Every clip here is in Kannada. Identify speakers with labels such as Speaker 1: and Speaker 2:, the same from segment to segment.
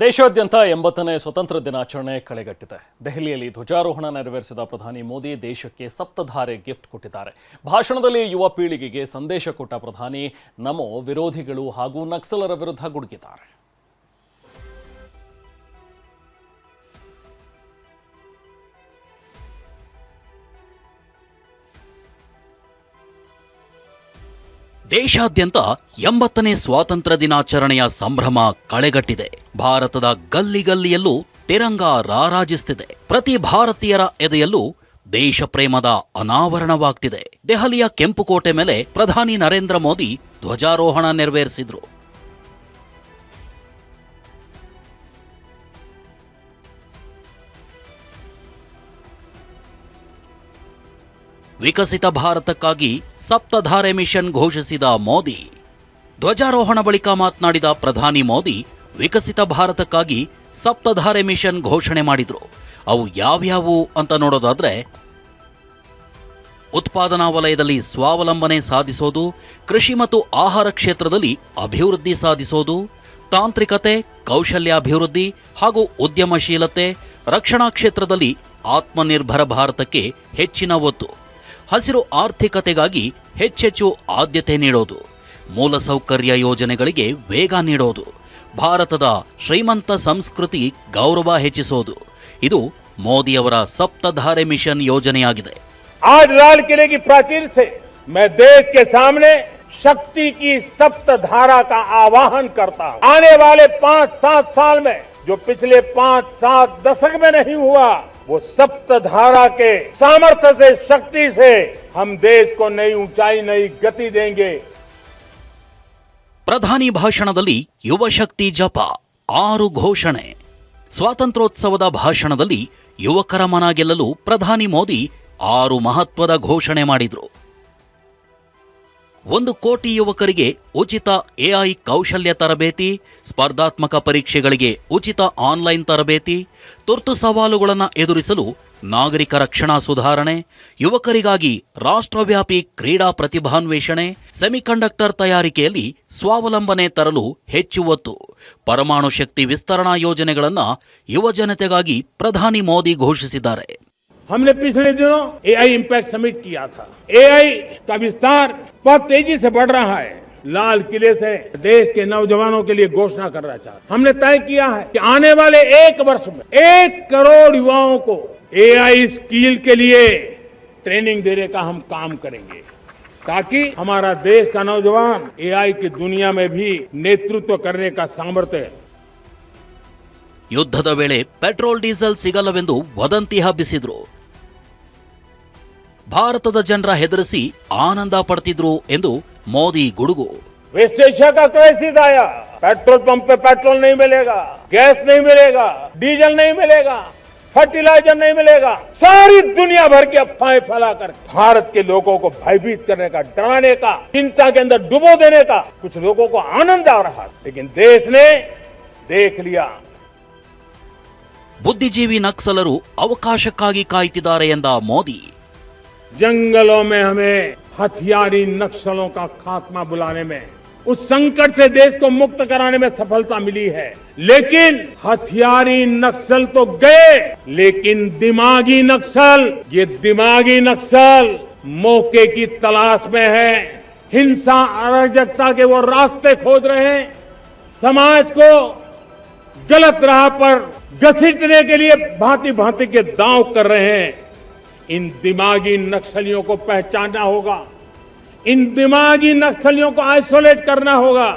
Speaker 1: ದೇಶಾದ್ಯಂತ 80ನೇ ಸ್ವತಂತ್ರ ದಿನಾಚರಣೆ ಕಳೆಗಟ್ಟಿದೆ. ದೆಹಲಿಯಲ್ಲಿ ಧ್ವಜಾರೋಹಣ ನೆರವೇರಿಸಿದ ಪ್ರಧಾನಿ ಮೋದಿ ದೇಶಕ್ಕೆ ಸಪ್ತಧಾರೆ ಗಿಫ್ಟ್ ಕೊಟ್ಟಿದ್ದಾರೆ. ಭಾಷಣದಲ್ಲಿ ಯುವ ಪೀಳಿಗೆಗೆ ಸಂದೇಶ ಕೊಟ್ಟ ಪ್ರಧಾನಿ ನಮೋ ವಿರೋಧಿಗಳು ಹಾಗೂ ನಕ್ಸಲರ ವಿರುದ್ಧ ಗುಡುಗಿದ್ದಾರೆ.
Speaker 2: ದೇಶಾದ್ಯಂತ 80ನೇ ಸ್ವಾತಂತ್ರ್ಯ ದಿನಾಚರಣೆಯ ಸಂಭ್ರಮ ಕಳೆಗಟ್ಟಿದೆ. ಭಾರತದ ಗಲ್ಲಿ ಗಲ್ಲಿಯಲ್ಲೂ ತಿರಂಗ ರಾರಾಜಿಸುತ್ತಿದೆ. ಪ್ರತಿ ಭಾರತೀಯರ ಎದೆಯಲ್ಲೂ ದೇಶ ಪ್ರೇಮದ ಅನಾವರಣವಾಗ್ತಿದೆ. ದೆಹಲಿಯ ಕೆಂಪುಕೋಟೆ ಮೇಲೆ ಪ್ರಧಾನಿ ನರೇಂದ್ರ ಮೋದಿ ಧ್ವಜಾರೋಹಣ ನೆರವೇರಿಸಿದ್ರು. ವಿಕಸಿತ ಭಾರತಕ್ಕಾಗಿ ಸಪ್ತಧಾರೆ ಮಿಷನ್ ಘೋಷಿಸಿದ ಮೋದಿ. ಧ್ವಜಾರೋಹಣ ಬಳಿಕ ಮಾತನಾಡಿದ ಪ್ರಧಾನಿ ಮೋದಿ ವಿಕಸಿತ ಭಾರತಕ್ಕಾಗಿ ಸಪ್ತಧಾರೆ ಮಿಷನ್ ಘೋಷಣೆ ಮಾಡಿದ್ರು. ಅವು ಯಾವ್ಯಾವು ಅಂತ ನೋಡೋದಾದ್ರೆ, ಉತ್ಪಾದನಾ ವಲಯದಲ್ಲಿ ಸ್ವಾವಲಂಬನೆ ಸಾಧಿಸೋದು, ಕೃಷಿ ಮತ್ತು ಆಹಾರ ಕ್ಷೇತ್ರದಲ್ಲಿ ಅಭಿವೃದ್ಧಿ ಸಾಧಿಸೋದು, ತಾಂತ್ರಿಕತೆ, ಕೌಶಲ್ಯಾಭಿವೃದ್ಧಿ ಹಾಗೂ ಉದ್ಯಮಶೀಲತೆ, ರಕ್ಷಣಾ ಕ್ಷೇತ್ರದಲ್ಲಿ ಆತ್ಮನಿರ್ಭರ ಭಾರತಕ್ಕೆ ಹೆಚ್ಚಿನ ಒತ್ತು, ಹಸಿರು ಆರ್ಥಿಕತೆಗಾಗಿ ಹೆಚ್ಚೆಚ್ಚು ಆದ್ಯತೆ ನೀಡೋದು, ಮೂಲಸೌಕರ್ಯ ಯೋಜನೆಗಳಿಗೆ ವೇಗ ನೀಡೋದು, ಭಾರತದ ಶ್ರೀಮಂತ ಸಂಸ್ಕೃತಿ ಗೌರವ ಹೆಚ್ಚಿಸೋದು. ಇದು ಮೋದಿಯವರ ಸಪ್ತಧಾರೆ ಮಿಷನ್ ಯೋಜನೆಯಾಗಿದೆ.
Speaker 3: आज लाल किले की प्राचीर से मैं देश के सामने शक्ति की सप्तधारा का आह्वान करता हूं। आने वाले 5-7 साल में जो पिछले 5-7 दशक में नहीं हुआ, वो सप्तधारा के सामर्थ्य से, शक्ति से हम देश को नई ऊंचाई, नई गति देंगे.
Speaker 2: ಪ್ರಧಾನಿ ಭಾಷಣದಲ್ಲಿ ಯುವ ಶಕ್ತಿ ಜಪ, 6 ಘೋಷಣೆ. ಸ್ವಾತಂತ್ರ್ಯೋತ್ಸವದ ಭಾಷಣದಲ್ಲಿ ಯುವಕರ ಮನ ಗೆಲ್ಲಲು ಪ್ರಧಾನಿ ಮೋದಿ 6 ಮಹತ್ವದ ಘೋಷಣೆ ಮಾಡಿದ್ರು. 1 ಕೋಟಿ ಯುವಕರಿಗೆ ಉಚಿತ ಎಐ ಕೌಶಲ್ಯ ತರಬೇತಿ, ಸ್ಪರ್ಧಾತ್ಮಕ ಪರೀಕ್ಷೆಗಳಿಗೆ ಉಚಿತ ಆನ್ಲೈನ್ ತರಬೇತಿ, ತುರ್ತು ಸವಾಲುಗಳನ್ನು ಎದುರಿಸಲು ನಾಗರಿಕ ರಕ್ಷಣಾ ಸುಧಾರಣೆ, ಯುವಕರಿಗಾಗಿ ರಾಷ್ಟ್ರವ್ಯಾಪಿ ಕ್ರೀಡಾ ಪ್ರತಿಭಾನ್ವೇಷಣೆ, ಸೆಮಿಕಂಡಕ್ಟರ್ ತಯಾರಿಕೆಯಲ್ಲಿ ಸ್ವಾವಲಂಬನೆ ತರಲು ಹೆಚ್ಚು ಒತ್ತು, ಪರಮಾಣು ಶಕ್ತಿ ವಿಸ್ತರಣಾ ಯೋಜನೆಗಳನ್ನು ಯುವ ಜನತೆಗಾಗಿ ಪ್ರಧಾನಿ ಮೋದಿ ಘೋಷಿಸಿದ್ದಾರೆ.
Speaker 3: हमने पिछले दिनों एआई इंपैक्ट समिट किया था. एआई का विस्तार बहुत तेजी से बढ़ रहा है. लाल किले से देश के नौजवानों के लिए घोषणा करना चाहते. हमने तय किया है कि आने वाले 1 वर्ष में 1 करोड़ युवाओं को एआई स्किल के लिए ट्रेनिंग देने का हम काम करेंगे, ताकि हमारा देश का नौजवान एआई की दुनिया में भी नेतृत्व करने का सामर्थ्य.
Speaker 2: ಯುದ್ಧದ ವೇಳೆ ಪೆಟ್ರೋಲ್ ಡೀಸೆಲ್ ಸಿಗಲ್ಲವೆಂದು ವದಂತಿ ಹಬ್ಬಿಸಿದ್ರು. ಭಾರತದ ಜನರ ಹೆದರಿಸಿ ಆನಂದ ಪಡ್ತಿದ್ರು ಎಂದು ಮೋದಿ ಗುಡುಗು.
Speaker 3: वेस्ट एशिया का क्राइसिस आया, पेट्रोल पंप पे पेट्रोल नहीं मिलेगा, गैस नहीं मिलेगा, डीजल नहीं मिलेगा, फर्टिलाइजर नहीं मिलेगा. सारी दुनिया भर की अफवाहें फैलाकर भारत के लोगों को भयभीत करने का, डराने का, चिंता के अंदर डुबो देने का कुछ लोगों को आनंद आ रहा, लेकिन देश ने देख लिया.
Speaker 2: ಬುದ್ಧಿಜೀವಿ ನಕ್ಸಲರು ಅವಕಾಶಕ್ಕಾಗಿ ಕಾಯ್ತಿದ್ದಾರೆ ಎಂದ ಮೋದಿ.
Speaker 3: जंगलों में हमें हथियारी नक्सलों का खात्मा बुलाने में, उस संकट से देश को मुक्त कराने में सफलता मिली है. लेकिन हथियारी नक्सल तो गए, लेकिन दिमागी नक्सल, ये दिमागी नक्सल मौके की तलाश में है. हिंसा, अराजकता के वो रास्ते खोज रहे हैं. समाज को गलत राह पर घसीटने के लिए भांति भांति के दांव कर रहे हैं. इन दिमागी नक्सलियों को पहचानना होगा, इन दिमागी नक्सलियों को आइसोलेट करना होगा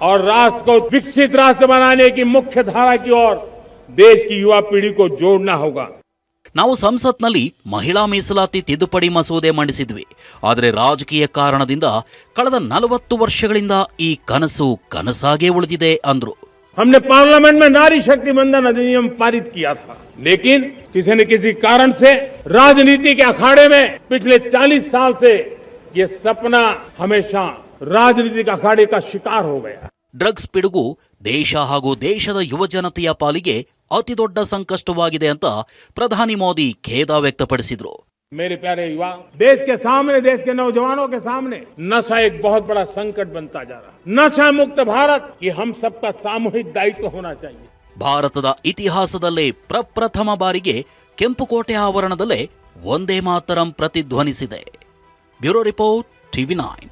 Speaker 3: और राष्ट्र को विकसित राष्ट्र बनाने की मुख्य धारा की ओर देश की युवा पीढ़ी को जोड़ना होगा.
Speaker 2: ನಾವು ಸಂಸತ್ನಲ್ಲಿ ಮಹಿಳಾ ಮೀಸಲಾತಿ ತಿದ್ದುಪಡಿ ಮಸೂದೆ ಮಂಡಿಸಿದ್ವಿ. ಆದರೆ ರಾಜಕೀಯ ಕಾರಣದಿಂದ ಕಳೆದ 40 ವರ್ಷಗಳಿಂದ ಈ ಕನಸು ಕನಸಾಗೇ ಉಳಿದಿದೆ ಅಂದ್ರು.
Speaker 3: हमने पार्लियामेंट में नारी शक्ति बंधन अधिनियम पारित किया था, लेकिन किसी न किसी कारण से राजनीति के अखाड़े में पिछले 40 साल से ये सपना हमेशा राजनीतिक अखाड़े का शिकार हो गया.
Speaker 2: ಡ್ರಗ್ಸ್ ಪಿಡುಗು ದೇಶ ಹಾಗೂ ದೇಶದ ಯುವ ಜನತೆಯ ಪಾಲಿಗೆ ಅತಿ ದೊಡ್ಡ ಸಂಕಷ್ಟವಾಗಿದೆ ಅಂತ ಪ್ರಧಾನಿ ಮೋದಿ ಖೇದ ವ್ಯಕ್ತಪಡಿಸಿದ್ರು.
Speaker 3: मेरे प्यारे युवा, देश के सामने, देश के नौजवानों के सामने नशा एक बहुत बड़ा संकट बनता जा रहा है. नशा मुक्त भारत ये हम सबका सामूहिक दायित्व होना चाहिए.
Speaker 2: ಭಾರತದ ಇತಿಹಾಸದಲ್ಲೇ ಪ್ರಪ್ರಥಮ ಬಾರಿಗೆ ಕೆಂಪುಕೋಟೆ ಆವರಣದಲ್ಲೇ Vande Mataram ಪ್ರತಿಧ್ವನಿಸಿದೆ. Bureau report, TV9.